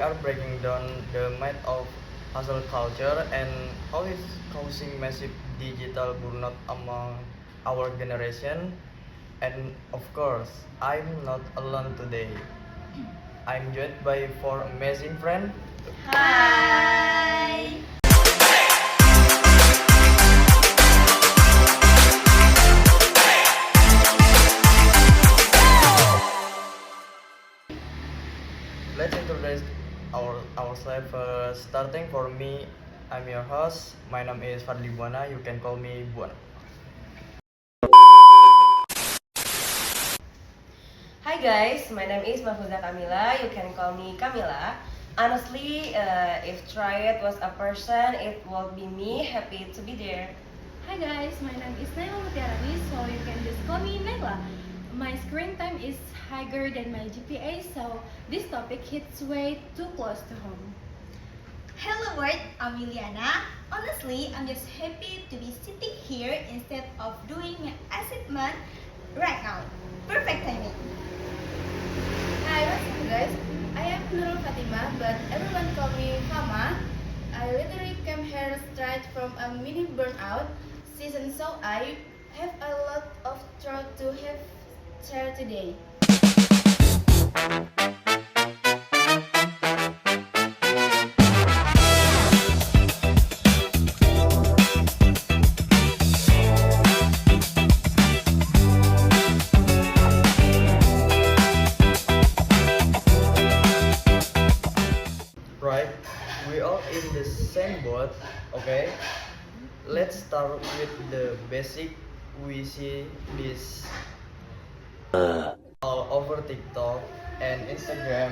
are breaking down the myth of hustle culture and how it's causing massive digital burnout among our generation. And of course, I'm not alone today. I'm joined by four amazing friends. Hi! Let's introduce ourselves first. Starting for me, I'm your host. My name is Fadli Buana. You can call me Buana. Hi guys, my name is Mahfuza Kamila. You can call me Kamila. Honestly, if Triad was a person, it would be me. Happy to be there. Hi guys, my name is Naila Mutiarani, so you can just call me Naila. My screen time is higher than my GPA, so this topic hits way too close to home. Hello world, I'm Liliana. Honestly, I'm just happy to be sitting here instead of doing an assignment right now. Perfect timing. Hi, what's up guys? I am Nurul Fatima, but everyone call me Fama. I literally came here straight from a mini burnout season, so I have a lot of thought to have shared today. Right? We all in the same boat, okay? Let's start with the basic. We see this all over TikTok and Instagram.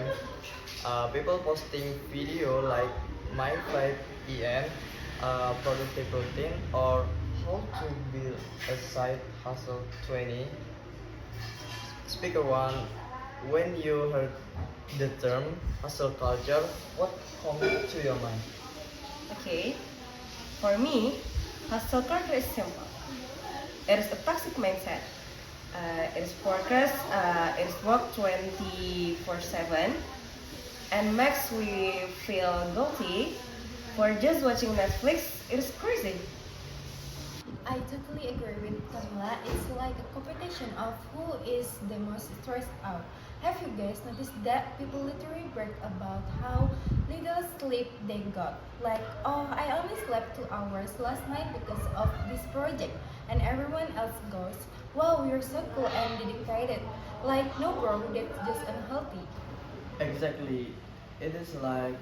People posting video like my 5 p.m. Productive routine or how to build a side hustle 20. Speaker one, when you heard the term hustle culture, what comes to your mind? Okay, for me, hustle culture is simple. It is a toxic mindset. It is focus, it is work 24/7, and makes we feel guilty for just watching Netflix. It is crazy. I totally agree with Kamila. It's like a competition of who is the most stressed out. Have you guys noticed that people literally brag about how little sleep they got? Like, oh, I only slept 2 hours last night because of this project. And everyone else goes, wow, you're so cool and dedicated. Like, no bro, that's just unhealthy. Exactly. It is like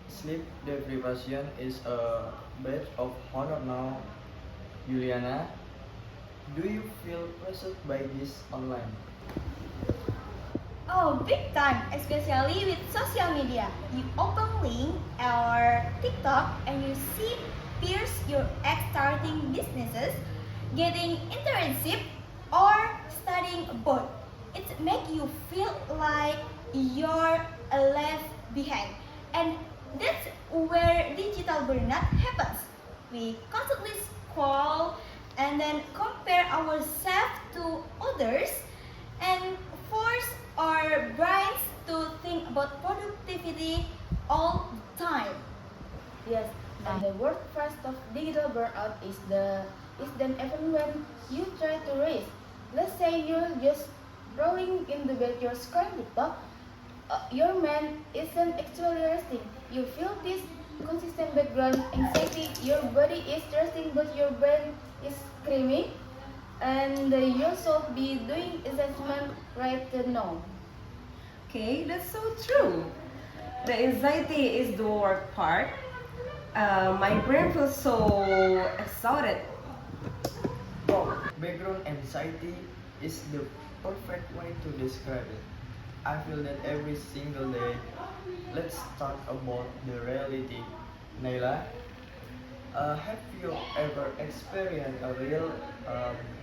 sleep deprivation is a badge of honor now. Juliana, do you feel pressured by this online? Oh, big time, especially with social media. You open link or TikTok and you see peers your ex starting businesses, getting internship or studying abroad. It make you feel like you're left behind. And that's where digital burnout happens. We constantly scroll and then compare ourselves to others and force our brains to think about productivity all the time. Yes, and the worst part of digital burnout is then even when you try to race. Let's say you're just rolling in the bed, you're scrolling TikTok. Your mind isn't actually resting. You feel this consistent background anxiety. Your body is resting, but your brain is screaming, and you should be doing assessment right now. Okay, that's so true. The anxiety is the worst part. My brain feels so exhausted. Oh, background anxiety is the perfect way to describe it. I feel that every single day. Let's talk about the reality. Naila, have you ever experienced a real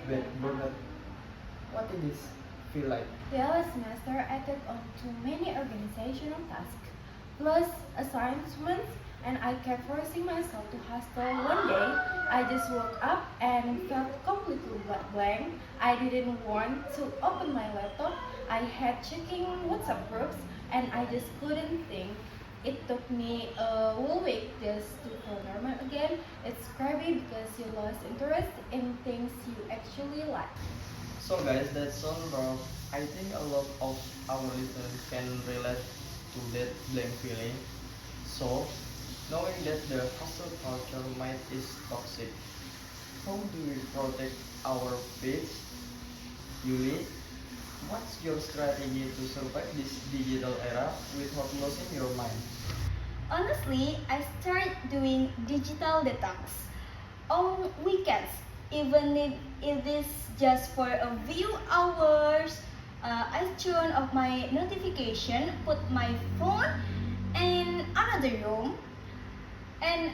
bad burnout? What did this feel like? Yeah, last semester I took on too many organizational tasks, plus assignments, and I kept forcing myself to hustle. One day, I just woke up and felt completely blank. I didn't want to open my laptop. I had checking WhatsApp groups, and I just couldn't think. It took me a whole week just to feel normal again. It's scary because you lost interest in things you actually like. So guys, that sound rough. I think a lot of our listeners can relate to that blank feeling. So, knowing that the hustle culture might is toxic, how do we protect our peace? Yuli, what's your strategy to survive this digital era without losing your mind? Honestly, I start doing digital detox on weekends, even if it is just for a few hours. I turn off my notification, put my phone in another room, and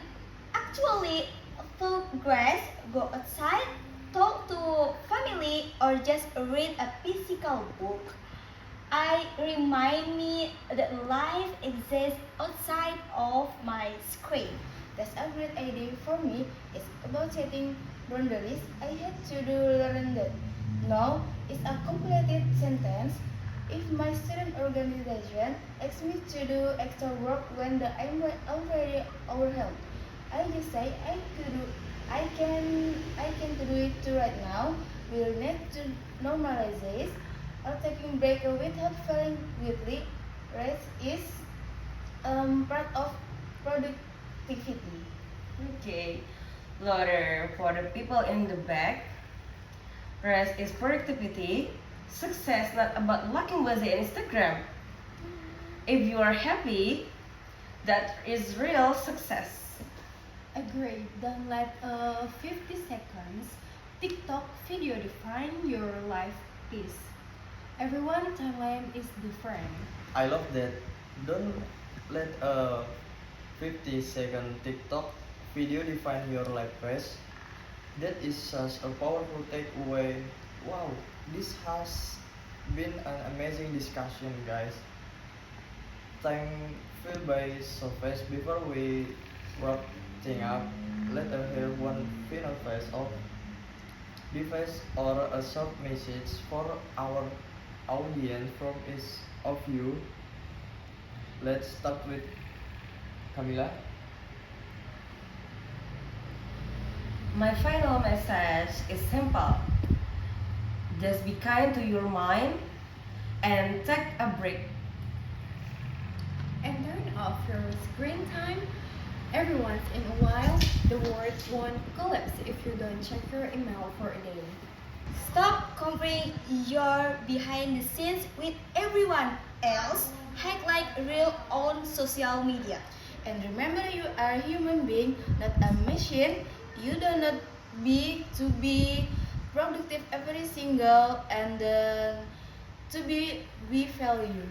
actually progress, go outside, talk to family, or just read a physical book. I remind me that life exists outside of my screen. That's a great idea for me. It's about setting boundaries. I had to do learn that. No, it's a completed sentence. If my student organization asks me to do extra work when I'm already overwhelmed, I just say I can do it too right now. We'll need to normalize this. Or taking break without feeling guilty. Rest is part of productivity. Okay, louder for the people in the back. Rest is productivity. Success not about looking busy on Instagram. If you are happy, that is real success. Agreed. Don't let a 50 seconds TikTok video define your life piece. Everyone's timeline is different. I love that. Don't let a 50-second TikTok video define your life pace. That is such a powerful takeaway. Wow, this has been an amazing discussion, guys. Time flew by so fast. Before we wrap things up, let us hear one final face of device or a short message for our audience from each of you. Let's start with Camila. My final message is simple. Just be kind to your mind and take a break. And turn off your screen time every once in a while. The world won't collapse if you don't check your email for a day. Stop comparing your behind the scenes with everyone else. Act like real on social media. And remember, you are a human being, not a machine. You do not to be productive every single and to be value.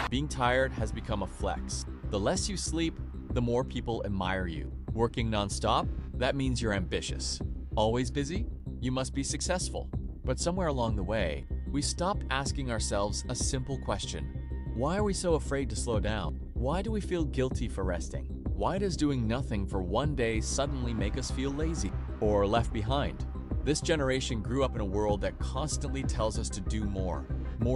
Being tired has become a flex. The less you sleep, the more people admire you. Working nonstop, that means you're ambitious. Always busy? You must be successful. But somewhere along the way, we stopped asking ourselves a simple question. Why are we so afraid to slow down? Why do we feel guilty for resting? Why does doing nothing for one day suddenly make us feel lazy or left behind? This generation grew up in a world that constantly tells us to do more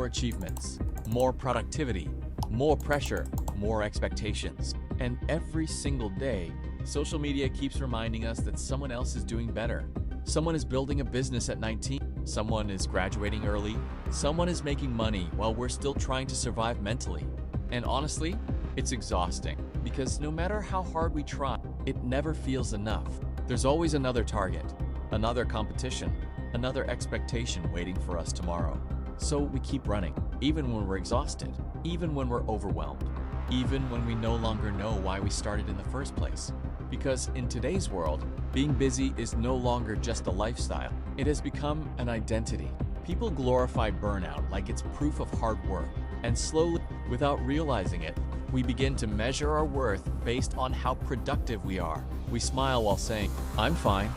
achievements, more productivity, more pressure, more expectations. And every single day, social media keeps reminding us that someone else is doing better. Someone is building a business at 19. Someone is graduating early. Someone is making money while we're still trying to survive mentally. And honestly, it's exhausting because no matter how hard we try, it never feels enough. There's always another target, another competition, another expectation waiting for us tomorrow. So we keep running, even when we're exhausted, even when we're overwhelmed, even when we no longer know why we started in the first place. Because in today's world, being busy is no longer just a lifestyle. It has become an identity. People glorify burnout like it's proof of hard work. And slowly, without realizing it, we begin to measure our worth based on how productive we are. We smile while saying, "I'm fine."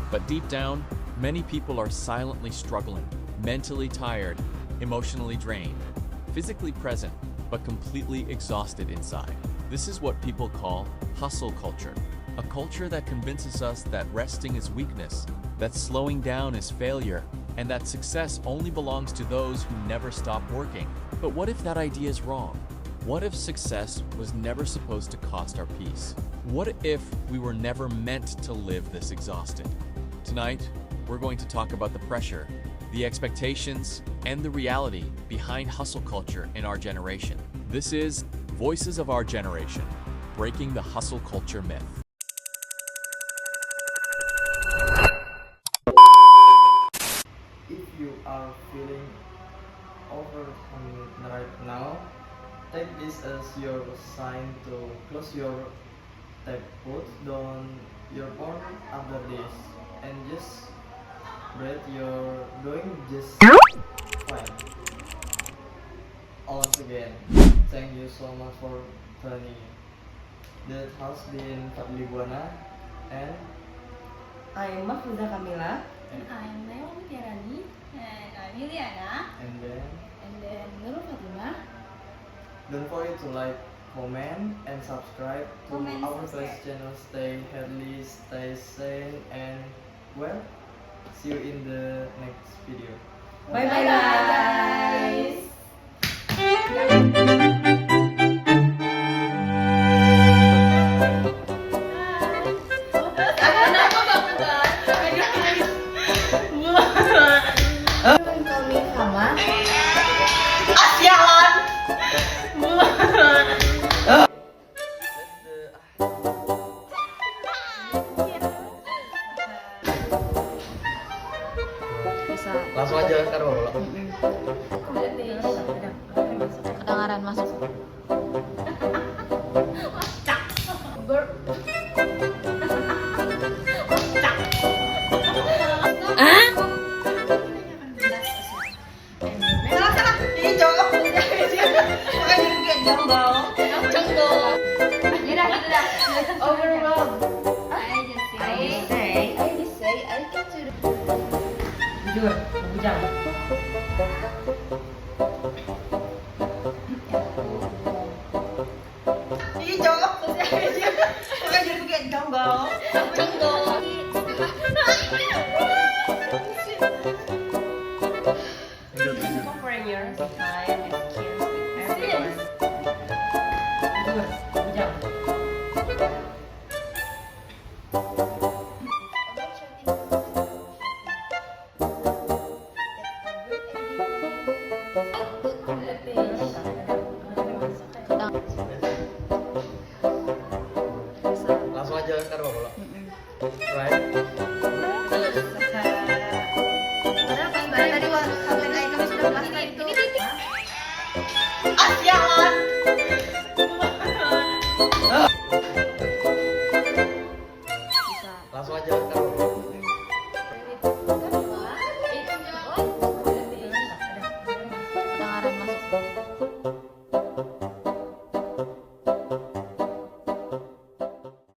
But deep down, many people are silently struggling, mentally tired, emotionally drained, physically present, but completely exhausted inside. This is what people call hustle culture. A culture that convinces us that resting is weakness, that slowing down is failure, and that success only belongs to those who never stop working. But what if that idea is wrong? What if success was never supposed to cost our peace? What if we were never meant to live this exhausted? Tonight, we're going to talk about the pressure, the expectations, and the reality behind hustle culture in our generation. This is Voices of Our Generation, breaking the hustle culture myth. If you are feeling overwhelmed right now, take this as your sign to close your tab, put down your phone after this, and just breathe. You're doing just fine. Once again, thank you so much for tuning in. That has been Fadli Buana, and I'm Mahfuza Kamila. And I'm Naomi Tiarani. And I'm Yuliana. and then And then Nurul Fatima. don't forget to like, comment, and subscribe to Comment, our subscribe. first channel. Stay healthy, stay sane, and well, see you in the next video. Bye bye guys. Langsung aja karo lo. Kedengaran masuk. Overwhelmed. I say, I just say I can do jujur, bujang. Comparing your style and skills with everyone. Jujur, bujang. Langsung aja karo lo. Right? Tadi waktu konten item sudah pasti itu. Langsung aja karo lo. Kedengaran masuk.